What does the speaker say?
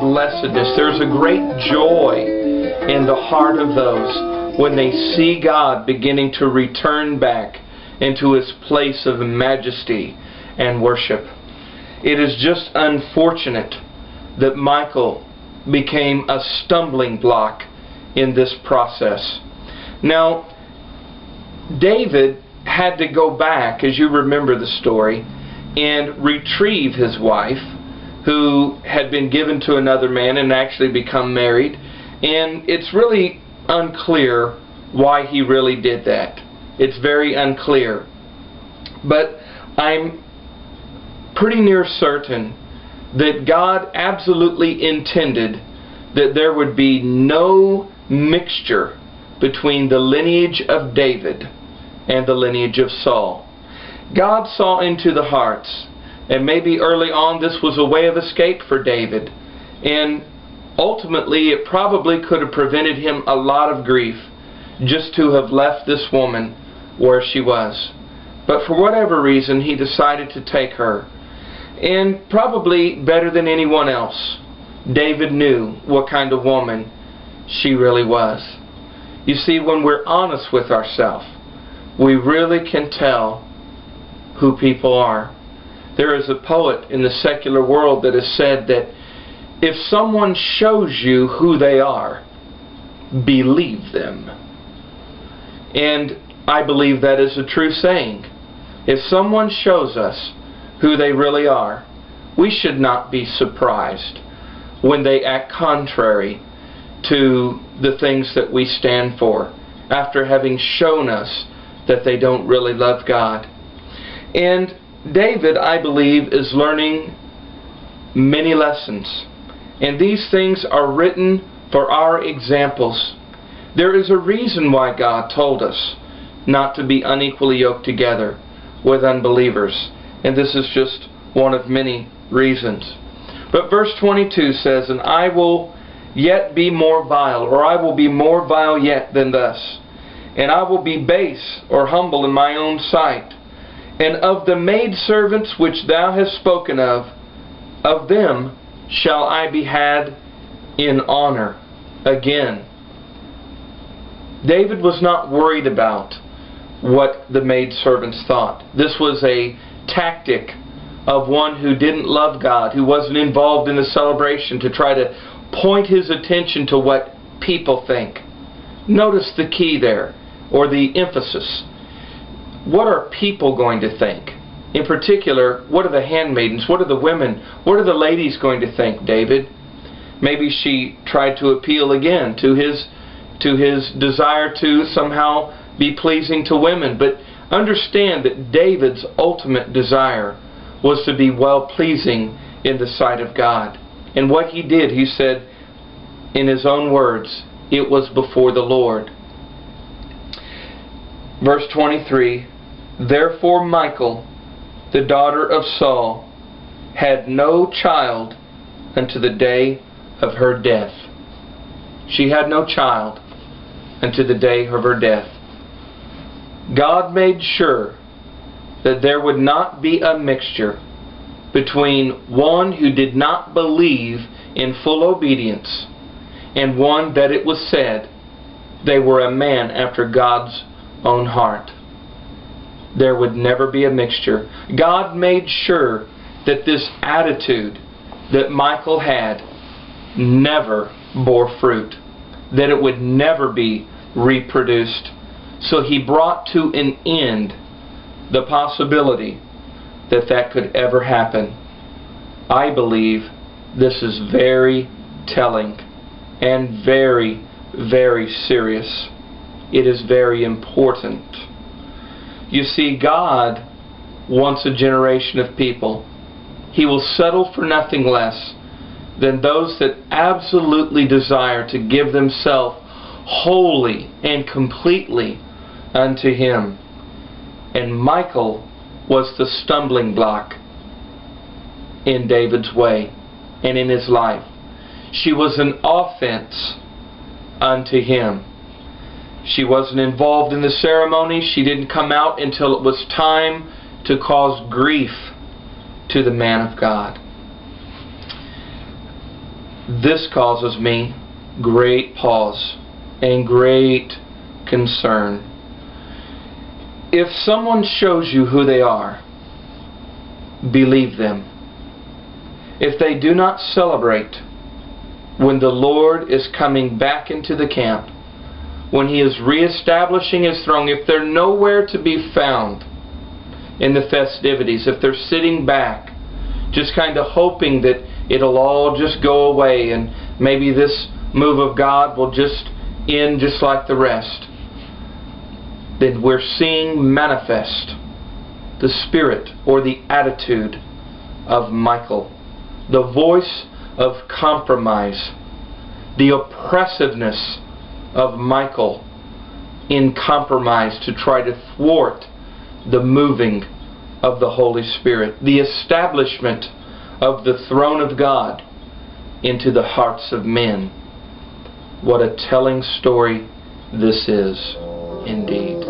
Blessedness. There's a great joy in the heart of those when they see God beginning to return back into His place of majesty and worship. It is just unfortunate that Michal became a stumbling block in this process. Now, David had to go back, as you remember the story, and retrieve his wife, who had been given to another man and actually become married. And it's really unclear why he really did that. It's very unclear. But I'm pretty near certain that God absolutely intended that there would be no mixture between the lineage of David and the lineage of Saul. God saw into the hearts. And maybe early on this was a way of escape for David. And ultimately it probably could have prevented him a lot of grief just to have left this woman where she was. But for whatever reason he decided to take her. And probably better than anyone else, David knew what kind of woman she really was. You see, when we're honest with ourselves, we really can tell who people are. There is a poet in the secular world that has said that if someone shows you who they are, believe them. And I believe that is a true saying. If someone shows us who they really are, we should not be surprised when they act contrary to the things that we stand for, after having shown us that they don't really love God. And David, I believe, is learning many lessons. And these things are written for our examples. There is a reason why God told us not to be unequally yoked together with unbelievers. And this is just one of many reasons. But verse 22 says, "And I will yet be more vile," or I will be more vile yet than thus. "And I will be base or humble in my own sight. And of the maidservants which thou hast spoken of them shall I be had in honor." Again, David was not worried about what the maidservants thought. This was a tactic of one who didn't love God, who wasn't involved in the celebration, to try to point his attention to what people think. Notice the key there, or the emphasis. What are people going to think? In particular, what are the handmaidens? What are the women? What are the ladies going to think, David? Maybe she tried to appeal again to his desire to somehow be pleasing to women. But understand that David's ultimate desire was to be well-pleasing in the sight of God. And what he did, he said in his own words, it was before the Lord. Verse 23, "Therefore Michal, the daughter of Saul, had no child unto the day of her death." She had no child unto the day of her death. God made sure that there would not be a mixture between one who did not believe in full obedience and one that it was said they were a man after God's own heart. There would never be a mixture. God made sure that this attitude that Michal had never bore fruit, that it would never be reproduced. So He brought to an end the possibility that that could ever happen. I believe this is very telling and very, very serious. It is very important. You see, God wants a generation of people. He will settle for nothing less than those that absolutely desire to give themselves wholly and completely unto Him. And Michal was the stumbling block in David's way and in his life. She was an offense unto him. She wasn't involved in the ceremony. She didn't come out until it was time to cause grief to the man of God. This causes me great pause and great concern. If someone shows you who they are, believe them. If they do not celebrate when the Lord is coming back into the camp, when He is reestablishing His throne, if they're nowhere to be found in the festivities, if they're sitting back, just kind of hoping that it'll all just go away and maybe this move of God will just end just like the rest, then we're seeing manifest the spirit or the attitude of Michal, the voice of compromise, the oppressiveness of Michal in compromise to try to thwart the moving of the Holy Spirit, the establishment of the throne of God into the hearts of men. What a telling story this is, indeed.